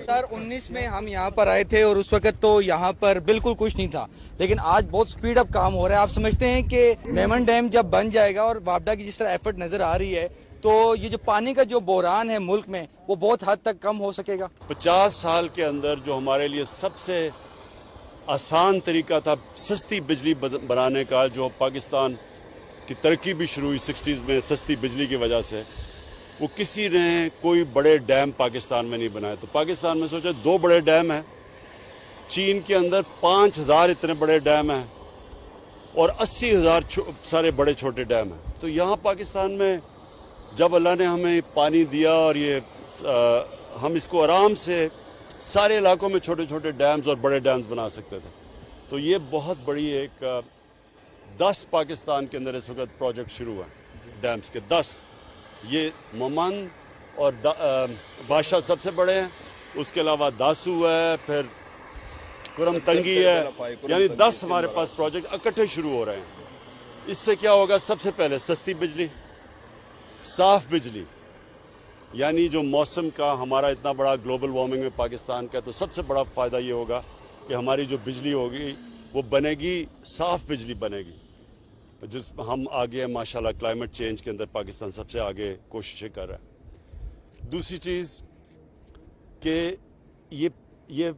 2019 में हम यहाँ पर आए थे और उस वक्त तो यहाँ पर बिल्कुल कुछ नहीं था, लेकिन आज बहुत स्पीड अप काम हो रहा है। आप समझते हैं कि मेमन डैम जब बन जाएगा और वापडा की जिस तरह एफर्ट नजर आ रही है, तो ये जो पानी का जो बहरान है मुल्क में, वो बहुत हद तक कम हो सकेगा। 50 साल के अंदर जो हमारे लिए सबसे आसान तरीका था सस्ती बिजली बनाने का, जो पाकिस्तान की तरक्की भी शुरू हुई 60s में सस्ती बिजली की वजह से, वो किसी ने कोई बड़े डैम पाकिस्तान में नहीं बनाए। तो पाकिस्तान में सोचा 2 बड़े डैम हैं, चीन के अंदर 5000 इतने बड़े डैम हैं और 80,000 सारे बड़े छोटे डैम हैं। तो यहाँ पाकिस्तान में जब अल्लाह ने हमें पानी दिया और ये हम इसको आराम से सारे इलाकों में छोटे छोटे डैम्स और बड़े डैम्स बना सकते थे। तो ये बहुत बड़ी एक 10 पाकिस्तान के अंदर इस वक्त प्रोजेक्ट शुरू हुआ डैम्स के 10। ये ममन और बादशाह सबसे बड़े हैं, उसके अलावा दासू है, फिर कुरम तंगी है, यानी 10 हमारे पास प्रोजेक्ट इकट्ठे शुरू हो रहे हैं। इससे क्या होगा? सबसे पहले सस्ती बिजली, साफ बिजली, यानी जो मौसम का हमारा इतना बड़ा ग्लोबल वार्मिंग में पाकिस्तान का, तो सबसे बड़ा फ़ायदा ये होगा कि हमारी जो बिजली होगी वो बनेगी, साफ बिजली बनेगी, जिस हम आगे हैं माशाल्लाह। क्लाइमेट चेंज के अंदर पाकिस्तान सबसे आगे कोशिशें कर रहा है। दूसरी चीज़ कि ये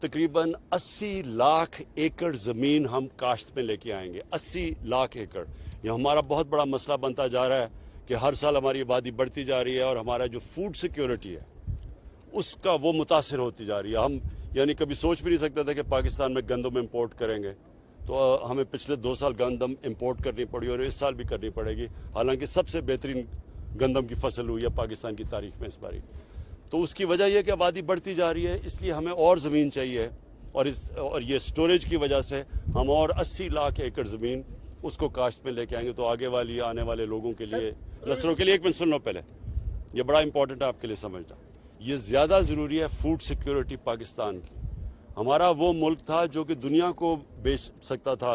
तकरीबन 80 लाख एकड़ ज़मीन हम काश्त में लेके आएंगे। 80 लाख एकड़, ये हमारा बहुत बड़ा मसला बनता जा रहा है कि हर साल हमारी आबादी बढ़ती जा रही है और हमारा जो फूड सिक्योरिटी है उसका वो मुतासिर होती जा रही है। हम यानी कभी सोच भी नहीं सकते थे कि पाकिस्तान में गंदम इंपोर्ट करेंगे, तो हमें पिछले 2 साल गंदम इंपोर्ट करनी पड़ी और इस साल भी करनी पड़ेगी, हालांकि सबसे बेहतरीन गंदम की फसल हुई है पाकिस्तान की तारीख में इस बारी। तो उसकी वजह यह कि आबादी बढ़ती जा रही है, इसलिए हमें और ज़मीन चाहिए और ये स्टोरेज की वजह से हम और 80 लाख एकड़ ज़मीन उसको काश्त में लेके आएंगे। तो आगे वाली आने वाले लोगों के लिए, नस्लों के लिए, एक मिनट सुन लो पहले, ये बड़ा इंपॉर्टेंट है आपके लिए समझना, ये ज़्यादा ज़रूरी है फूड सिक्योरिटी पाकिस्तान की। हमारा वो मुल्क था जो कि दुनिया को बेच सकता था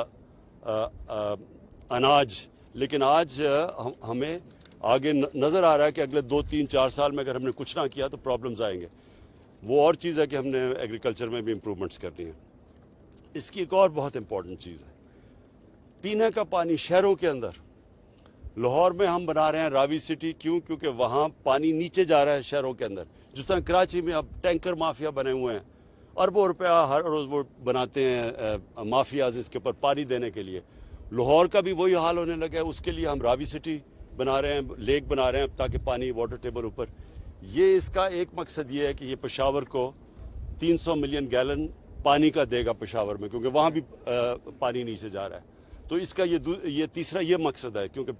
अनाज, लेकिन आज हमें आगे नज़र आ रहा है कि अगले 2, 3, 4 साल में अगर हमने कुछ ना किया तो प्रॉब्लम्स आएंगे। वो और चीज़ है कि हमने एग्रीकल्चर में भी इम्प्रूवमेंट्स करनी है। इसकी एक और बहुत इंपॉर्टेंट चीज़ है पीने का पानी। शहरों के अंदर लाहौर में हम बना रहे हैं रावी सिटी, क्यों? क्योंकि वहाँ पानी नीचे जा रहा है शहरों के अंदर। जिस तरह कराची में अब टैंकर माफिया बने हुए हैं, अरबों रुपया हर रोज़ वो बनाते हैं माफियाज इसके ऊपर पानी देने के लिए। लाहौर का भी वही हाल होने लगा है। उसके लिए हम रावी सिटी बना रहे हैं, लेक बना रहे हैं ताकि पानी वाटर टेबल ऊपर। ये इसका एक मकसद ये है कि ये पेशावर को 300 मिलियन गैलन पानी का देगा पेशावर में, क्योंकि वहाँ भी पानी नीचे जा रहा है। तो इसका ये तीसरा ये मकसद है, क्योंकि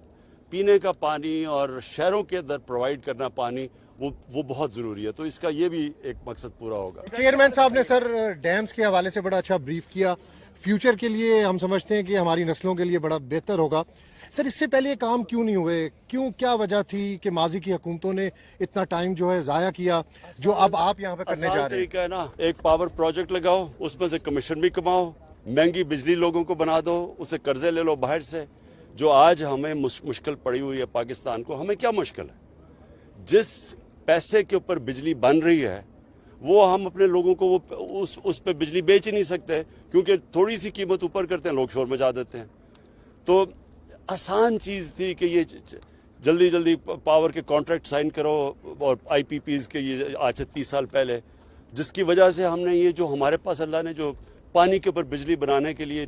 पीने का पानी और शहरों के अंदर प्रोवाइड करना पानी वो बहुत ज़रूरी है। तो इसका ये भी एक मकसद पूरा होगा। चेयरमैन साहब ने सर डैम्स के हवाले से बड़ा अच्छा ब्रीफ किया। फ्यूचर के लिए हम समझते हैं कि हमारी नस्लों के लिए बड़ा बेहतर होगा। सर इससे पहले ये काम क्यों नहीं हुए? क्यों, क्या वजह थी कि माजी की हुकूमतों ने इतना टाइम जो है ज़ाया किया, जो अब आप यहाँ पे करने जा रहे हैं? तरीका है ना, एक पावर प्रोजेक्ट लगाओ, उसमें से कमीशन भी कमाओ, महंगी बिजली लोगों को बना दो, उससे कर्जे ले लो बाहर से। जो आज हमें मुश्किल पड़ी हुई है पाकिस्तान को, हमें क्या मुश्किल है? जिस पैसे के ऊपर बिजली बन रही है वो हम अपने लोगों को वो उस पे बिजली बेच ही नहीं सकते, क्योंकि थोड़ी सी कीमत ऊपर करते हैं, लोग शोर मचा देते हैं। तो आसान चीज़ थी कि ये जल्दी जल्दी पावर के कॉन्ट्रैक्ट साइन करो, और IPPs के ये आज से 30 साल पहले, जिसकी वजह से हमने ये जो हमारे पास अल्लाह ने जो पानी के ऊपर बिजली बनाने के लिए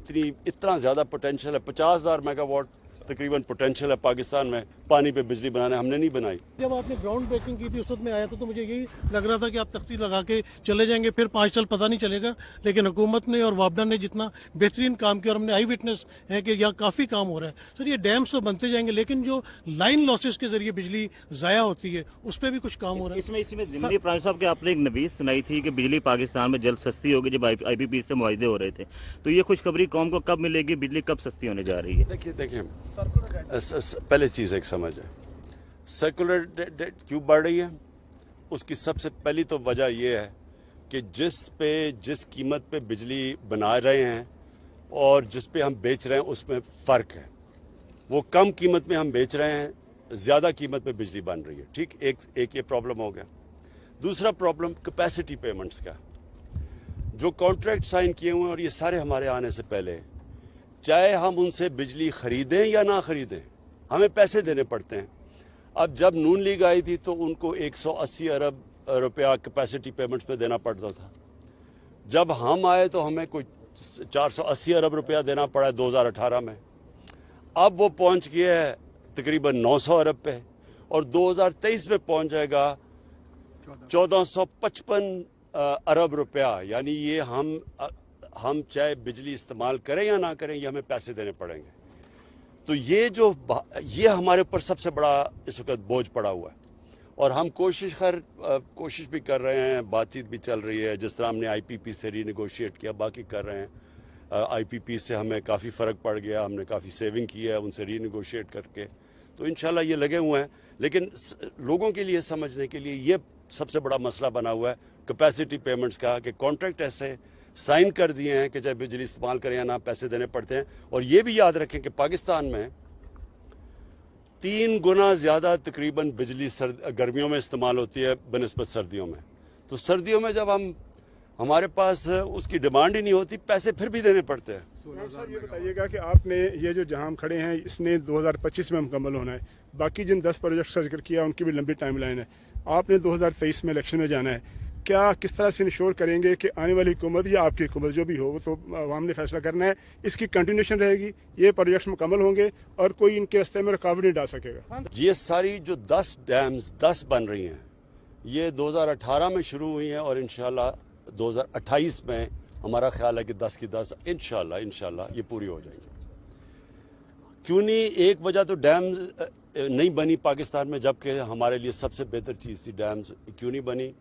इतना ज़्यादा पोटेंशियल है, 50,000 मेगावाट तकरीबन पोटेंशियल है पाकिस्तान में पानी पे बिजली बनाने, हमने नहीं बनाई। जब आपने ग्राउंड ब्रेकिंग की थी उस वक्त में आया था तो मुझे यही लग रहा था कि आप तख्ती लगा के चले जाएंगे, फिर 5 साल पता नहीं चलेगा। लेकिन हुकूमत ने और वापडा ने जितना बेहतरीन काम किया, और हमने आई विटनेस है कि यहाँ काफ़ी काम हो रहा है। सर ये डैम्स तो बनते जाएंगे, लेकिन जो लाइन लॉसेस के जरिए बिजली ज़ाया होती है उस पर भी कुछ काम हो रहा है। इसमें जिमनी प्राण साहब के आपने एक नवीस सुनाई थी कि बिजली पाकिस्तान में जल्द सस्ती होगी, जब IPP से मुआहदे हो रहे थे। तो ये खुशखबरी कौम को कब मिलेगी? बिजली कब सस्ती होने जा रही है? देखिए पहले चीज़ एक समझ है, सर्कुलर डेट क्यों बढ़ रही है? उसकी सबसे पहली तो वजह यह है कि जिस कीमत पे बिजली बना रहे हैं और जिस पे हम बेच रहे हैं उसमें फ़र्क है। वो कम कीमत में हम बेच रहे हैं, ज़्यादा कीमत पे बिजली बन रही है। ठीक, एक ये प्रॉब्लम हो गया। दूसरा प्रॉब्लम कैपेसिटी पेमेंट्स का, जो कॉन्ट्रैक्ट साइन किए हुए हैं और ये सारे हमारे आने से पहले, चाहे हम उनसे बिजली खरीदें या ना खरीदें, हमें पैसे देने पड़ते हैं। अब जब नून लीग आई थी तो उनको 180 अरब रुपया कैपेसिटी पेमेंट्स पे देना पड़ता था। जब हम आए तो हमें कोई 480 अरब रुपया देना पड़ा 2018 में। अब वो पहुंच गया है तकरीबन 900 अरब पे, और 2023 में पहुंच जाएगा 1455 अरब रुपया। यानी ये हम चाहे बिजली इस्तेमाल करें या ना करें, ये हमें पैसे देने पड़ेंगे। तो ये हमारे ऊपर सबसे बड़ा इस वक्त बोझ पड़ा हुआ है, और हम कोशिश भी कर रहे हैं, बातचीत भी चल रही है। जिस तरह हमने आईपीपी से रीनेगोशिएट किया, बाकी कर रहे हैं। आईपीपी से हमें काफ़ी फ़र्क पड़ गया, हमने काफ़ी सेविंग की है उनसे रीनेगोशिएट करके, तो इंशाल्लाह ये लगे हुए हैं। लेकिन लोगों के लिए समझने के लिए ये सबसे बड़ा मसला बना हुआ है कैपेसिटी पेमेंट्स का, कि कॉन्ट्रैक्ट ऐसे साइन कर दिए हैं कि चाहे बिजली इस्तेमाल करें या ना, पैसे देने पड़ते हैं। और ये भी याद रखें कि पाकिस्तान में 3 गुना ज़्यादा तकरीबन बिजली गर्मियों में इस्तेमाल होती है बनिस्बत सर्दियों में। तो सर्दियों में जब हमारे पास उसकी डिमांड ही नहीं होती, पैसे फिर भी देने पड़ते हैं। साहब ये बताइएगा कि आपने ये जो जहां हम खड़े हैं इसने 2025 में मुकम्मल होना है, बाकी जिन 10 प्रोजेक्ट्स का जिक्र किया उनकी भी लंबी टाइम लाइन है। आपने 2023 में इलेक्शन में जाना है, क्या किस तरह से इंश्योर करेंगे कि आने वाली हुकूमत या आपकी हुकूमत जो भी हो, तो आवाम ने फैसला करना है, इसकी कंटिन्यूशन रहेगी, ये प्रोजेक्ट्स मुकम्मल होंगे और कोई इनके रास्ते में रुकावट नहीं डाल सकेगा? ये सारी जो 10 डैम्स 10 बन रही हैं, ये 2018 में शुरू हुई हैं, और इंशाल्लाह 2028 में हमारा ख्याल है कि 10 की 10 इंशाल्लाह ये पूरी हो जाएगी। क्यों नहीं? एक वजह तो डैम नहीं बनी पाकिस्तान में, जबकि हमारे लिए सबसे बेहतर चीज़ थी डैम्स। क्यों नहीं बनी?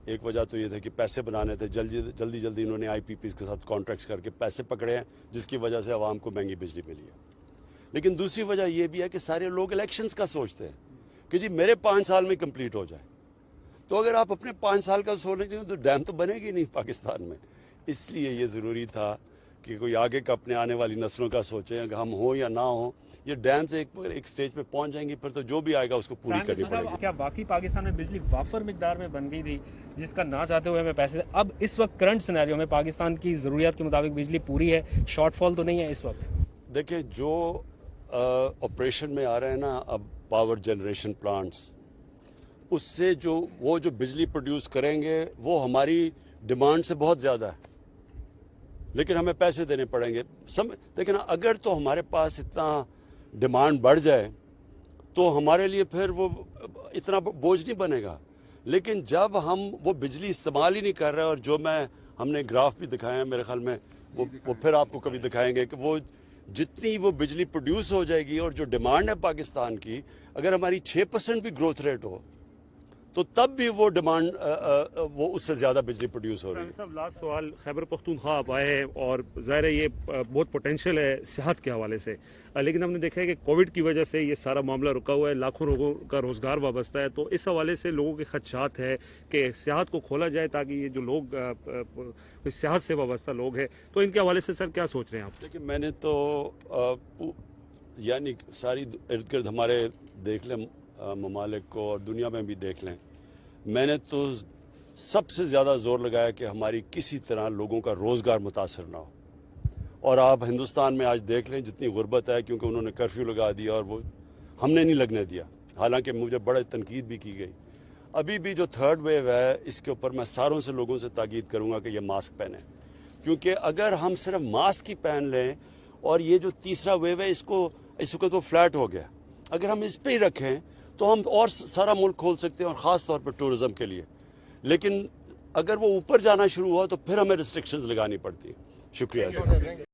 एक वजह तो ये था कि पैसे बनाने थे, जल्दी इन्होंने आईपीपी के साथ कॉन्ट्रैक्ट्स करके पैसे पकड़े हैं, जिसकी वजह से आवाम को महंगी बिजली मिली है। लेकिन दूसरी वजह यह भी है कि सारे लोग इलेक्शंस का सोचते हैं कि जी मेरे 5 साल में कंप्लीट हो जाए। तो अगर आप अपने 5 साल का सोच रहे हैं तो डैम तो बनेगी नहीं पाकिस्तान में। इसलिए ये ज़रूरी था कि कोई आगे का अपने आने वाली नस्लों का सोचें, अगर हम हो या ना हो, ये डैम से एक स्टेज पे पहुंच जाएंगी, फिर तो जो भी आएगा उसको पूरी करनी पड़ेगी। क्या बाकी पाकिस्तान में बिजली वाफर मिकदार में बन गई थी, जिसका ना चाहते हुए हमें पैसे, अब इस वक्त करंट सिनेरियो में पाकिस्तान की ज़रूरियात के मुताबिक बिजली पूरी है, शॉर्टफॉल तो नहीं है इस वक्त? देखिए, जो ऑपरेशन में आ रहे हैं ना अब पावर जनरेशन प्लांट्स, उससे वो जो बिजली प्रोड्यूस करेंगे वो हमारी डिमांड से बहुत ज़्यादा है, लेकिन हमें पैसे देने पड़ेंगे। देखिए ना, अगर तो हमारे पास इतना डिमांड बढ़ जाए तो हमारे लिए फिर वो इतना बोझ नहीं बनेगा। लेकिन जब हम वो बिजली इस्तेमाल ही नहीं कर रहे, और जो हमने ग्राफ भी दिखाए हैं, मेरे ख्याल में वो फिर आपको कभी दिखाएंगे कि वो जितनी वो बिजली प्रोड्यूस हो जाएगी और जो डिमांड है पाकिस्तान की, अगर हमारी 6% भी ग्रोथ रेट हो तो तब भी वो डिमांड वो उससे ज़्यादा बिजली प्रोड्यूस हो रही है। साहब, लास्ट सवाल, खैबर पख्तूनख्वा आप आए हैं और ज़ाहिर है ये बहुत पोटेंशियल है सेहत के हवाले से, लेकिन हमने देखा है कि कोविड की वजह से ये सारा मामला रुका हुआ है, लाखों लोगों का रोज़गार वाबस्ता है। तो इस हवाले से लोगों के खदशात है कि सेहत को खोला जाए ताकि ये जो लोग सेहत से वाबस्ता लोग हैं, तो इनके हवाले से सर क्या सोच रहे हैं आप? देखिए, मैंने तो यानी सारी इर्द गिर्द हमारे देख लें ममालिक को और दुनिया में भी देख लें, मैंने तो सबसे ज़्यादा जोर लगाया कि हमारी किसी तरह लोगों का रोज़गार मुतासर ना हो। और आप हिंदुस्तान में आज देख लें जितनी गुर्बत है, क्योंकि उन्होंने कर्फ्यू लगा दिया और वो हमने नहीं लगने दिया, हालांकि मुझे बड़े तनकीद भी की गई। अभी भी जो 3rd वेव है, इसके ऊपर मैं सारों से लोगों से ताकीद करूँगा कि ये मास्क पहने, क्योंकि अगर हम सिर्फ मास्क ही पहन लें और ये जो 3रा वेव है इस वक्त तो फ्लैट हो गया, अगर हम इस पर ही रखें तो हम और सारा मुल्क खोल सकते हैं, और ख़ास तौर पर टूरिज़म के लिए। लेकिन अगर वो ऊपर जाना शुरू हुआ तो फिर हमें रिस्ट्रिक्शंस लगानी पड़ती हैं। शुक्रिया।